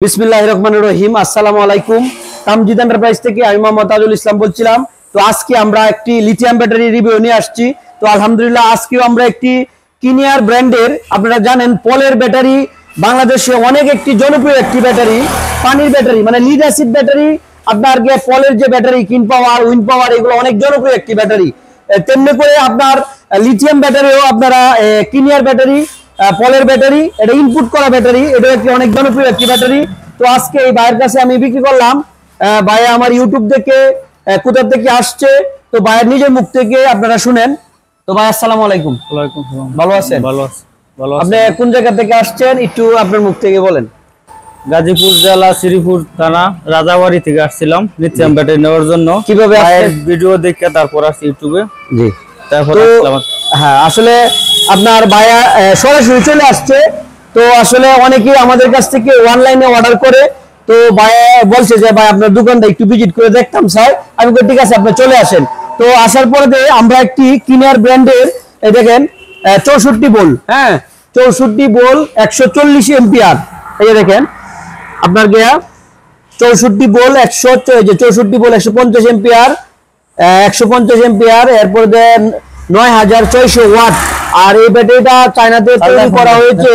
বিসমিল্লাহির রহমানির রহিম। আসসালামু আলাইকুম। তামজিদ এন্টারপ্রাইজ থেকে আমি মোহাম্মদ তাজুল ইসলাম বলছিলাম। তো আজকে আমরা একটি লিথিয়াম ব্যাটারি রিভিউ নিয়ে আসছি। তো আলহামদুলিল্লাহ আজকেও আমরা একটি কিনিয়ার ব্র্যান্ডের, আপনারা জানেন পলের ব্যাটারি বাংলাদেশে অনেক একটি জনপ্রিয় একটি ব্যাটারি, পানির ব্যাটারি মানে লিড অ্যাসিড ব্যাটারি। আপনার পলের যে ব্যাটারি কিন পাওয়ার, উইন পাওয়ার, এগুলো অনেক জনপ্রিয় একটি ব্যাটারি। তেমনি করে আপনার লিথিয়াম ব্যাটারিও আপনারা কিনিয়ার ব্যাটারি, পলের ব্যাটারি, এটা ইনপুট করা ব্যাটারি, এটা একটি অনেক জনপ্রিয় একটি ব্যাটারি। তো আজকে এই ভাইয়ের কাছে আমি বিক্রি করলাম। ভাই আমার ইউটিউব থেকে কোথা থেকে আসছে, তো ভাইয়ের নিজের মুখ থেকে আপনারা শুনেন। তো ভাই আসসালামু আলাইকুম। ওয়ালাইকুম আসসালাম। ভালো আছেন? ভালো আছি। ভালো আছি। আপনি কোন জায়গা থেকে আসছেন একটু আপনার মুখ থেকে বলেন। গাজীপুর জেলা শ্রীপুর থানা রাজাবাড়ি থেকে আসছিলাম লিথিয়াম ব্যাটারি নেওয়ার জন্য। কিভাবে আসলেন? ভিডিও দেখে তারপর আসছি ইউটিউবে। জি, তারপর তো আসলাম। হ্যাঁ, আসলে আপনার ভাইয়া সরাসরি চলে আসছে। তো আসলে অনেকেই আমাদের কাছ থেকে অনলাইনে অর্ডার করে। তো ভাইয়া বলছে যে ভাই আপনার দোকানটা একটু ভিজিট করে দেখতাম স্যার। আমি বলি ঠিক আছে আপনি চলে আসেন। তো আসার পরে আমরা একটি কিনিয়ার ব্র্যান্ডের দেখেন 64 ভোল্ট, হ্যাঁ 64 ভোল্ট 140 এম্পিয়ার, এই যে দেখেন আপনার গিয়া 64 ভোল্ট 64 ভোল্ট 150 এম্পিয়ার, 150 এম্পিয়ার, এরপর দেন 9600 ওয়াট। আর এই ব্যাটারিটা চায়নাতে তৈরি করা হয়েছে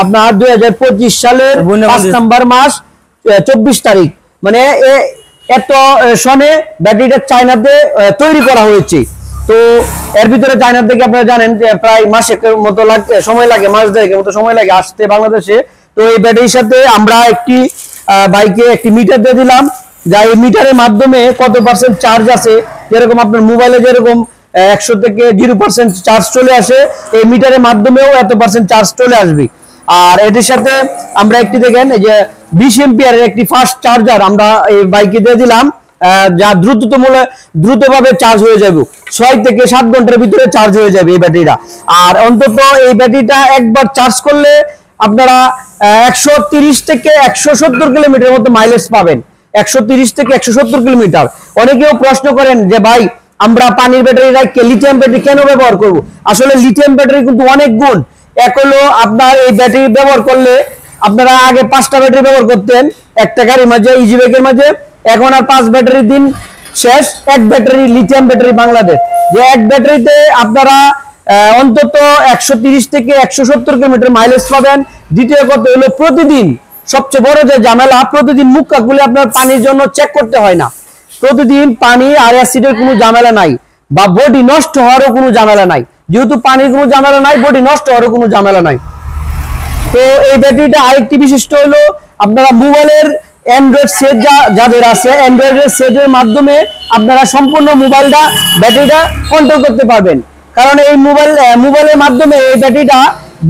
আপনার 2025 সালের 5 নম্বর মাস 24 তারিখ, মানে এত সনে ব্যাটারিটা চায়নাতে তৈরি করা হয়েছে। তো এর ভিতরে চায়না থেকে আপনারা জানেন যে প্রায় মাসের মতো সময় লাগে, মাস দেড়েকের মতো সময় লাগে আসতে বাংলাদেশে। তো এই ব্যাটারির সাথে আমরা একটি বাইকে একটি মিটার দিয়ে দিলাম, যা এই মিটারের মাধ্যমে কত পার্সেন্ট চার্জ আছে, যেরকম আপনার মোবাইলে যেরকম 100 থেকে 0% চার্জ চলে আসে, এই মিটারের মাধ্যমেও এত পার্সেন্ট চার্জ চলে আসবে। আর এটির সাথে আমরা একটি দেখেন এই যে 20 এম্পিয়ারের একটি ফাস্ট চার্জার আমরা এই বাইকে দিয়ে দিলাম, যা দ্রুতভাবে চার্জ হয়ে যাবে, 6 থেকে 7 ঘন্টার ভিতরে চার্জ হয়ে যাবে এই ব্যাটারিটা। আর অন্তত এই ব্যাটারিটা একবার চার্জ করলে আপনারা 130 থেকে 170 কিলোমিটার মতো মাইলেজ পাবেন। 130 থেকে 170 কিলোমিটার। অনেকেও প্রশ্ন করেন যে ভাই আমরা পানির ব্যাটারি রাখে লিথিয়াম ব্যাটারি কেন ব্যবহার করব? আসলে লিথিয়াম ব্যাটারি কিন্তু অনেক গুণ। এক হলো আপনার এই ব্যাটারি ব্যবহার করলে, আপনারা আগে 5টা ব্যাটারি ব্যবহার করতেন একটা গাড়ির মাঝে, ইজি বাইকের মাঝে, এখন আর 5 ব্যাটারি দিন শেষ, এক ব্যাটারি লিথিয়াম ব্যাটারি বাংলাদেশ, যে এক ব্যাটারিতে আপনারা অন্তত 130 থেকে 170 কিলোমিটার মাইলেজ পাবেন। দ্বিতীয় কথা হলো প্রতিদিন, সবচেয়ে বড় যে ঝামেলা, প্রতিদিন মুখ কাকুলে আপনার পানির জন্য চেক করতে হয় না। প্রতিদিন পানি আর অ্যাসিডের কোনো ঝামেলা নাই, বা বডি নষ্ট হওয়ারও কোনো ঝামেলা নাই। যেহেতু পানির কোনো ঝামেলা নাই, বডি নষ্ট হওয়ারও কোনো ঝামেলা নাই। তো এই ব্যাটারিটা আরেকটি বিশিষ্ট হলো, আপনারা মোবাইলের অ্যান্ড্রয়েড সেট যাদের আছে, অ্যান্ড্রয়েডের সেটের মাধ্যমে আপনারা সম্পূর্ণ মোবাইলটা ব্যাটারিটা কন্ট্রোল করতে পারবেন। কারণ এই মোবাইলের মাধ্যমে এই ব্যাটারিটা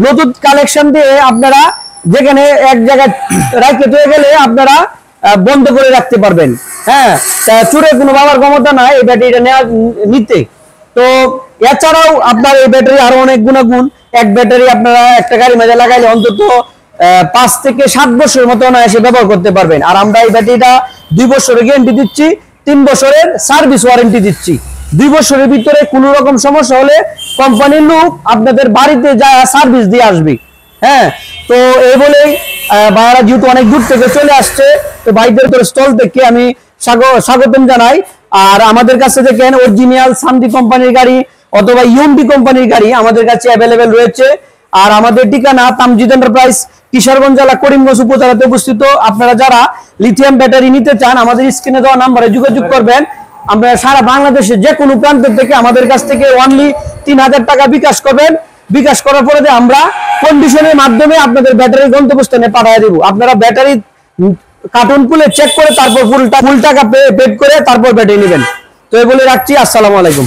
ব্লুটুথ কানেকশন দিয়ে আপনারা যেখানে এক জায়গায় রাখতে হয়ে গেলে আপনারা বন্ধ করে রাখতে পারবেন। হ্যাঁ, চুরে কোনো বাবার ক্ষমতা নাই এই ব্যাটারিটা নিতে। তো এছাড়াও আপনার এই ব্যাটারি আরো অনেক গুণাগুণ। এক ব্যাটারি আপনারা একটা গাড়ি মাঝে লাগাইলে অন্তত 5 থেকে 7 বছরের মতো এসে ব্যবহার করতে পারবেন। আর আমরা এই ব্যাটারিটা 2 বছরের গ্যারান্টি দিচ্ছি, 3 বছরের সার্ভিস ওয়ারেন্টি দিচ্ছি। 2 বছরের ভিতরে কোনো রকম সমস্যা হলে কোম্পানির লোক আপনাদের বাড়িতে যা সার্ভিস দিয়ে আসবে। হ্যাঁ, তো এই বলেই ভাইরা যেহেতু অনেক দূর থেকে চলে আসছে, তো ভাইদের স্টল থেকে আমি স্বাগতম জানাই। আর আমাদের কাছে দেখেন অরিজিনাল সামদি কোম্পানির গাড়ি অথবা ইউএমডি কোম্পানির গাড়ি আমাদের কাছে অ্যাভেলেবেল রয়েছে। আর আমাদের ঠিকানা তামজিদ এন্টারপ্রাইজ, কিশোরগঞ্জ জেলা করিমগঞ্জ উপজেলাতে অবস্থিত। আপনারা যারা লিথিয়াম ব্যাটারি নিতে চান আমাদের স্ক্রিনে দেওয়া নাম্বারে যোগাযোগ করবেন। আমরা সারা বাংলাদেশে যে কোনো প্রান্ত থেকে আমাদের কাছ থেকে অনলি 3000 টাকা বিকাশ করবেন। বিকাশ করার পরে আমরা কন্ডিশনের মাধ্যমে আপনাদের ব্যাটারি গন্তব্যস্থানে পাঠিয়ে দেব। আপনারা ব্যাটারি কার্টুন খুলে চেক করে তারপর ফুল টাকা পেড করে তারপর ব্যাটারি নেবেন। তো এই বলে রাখছি, আসসালামু আলাইকুম।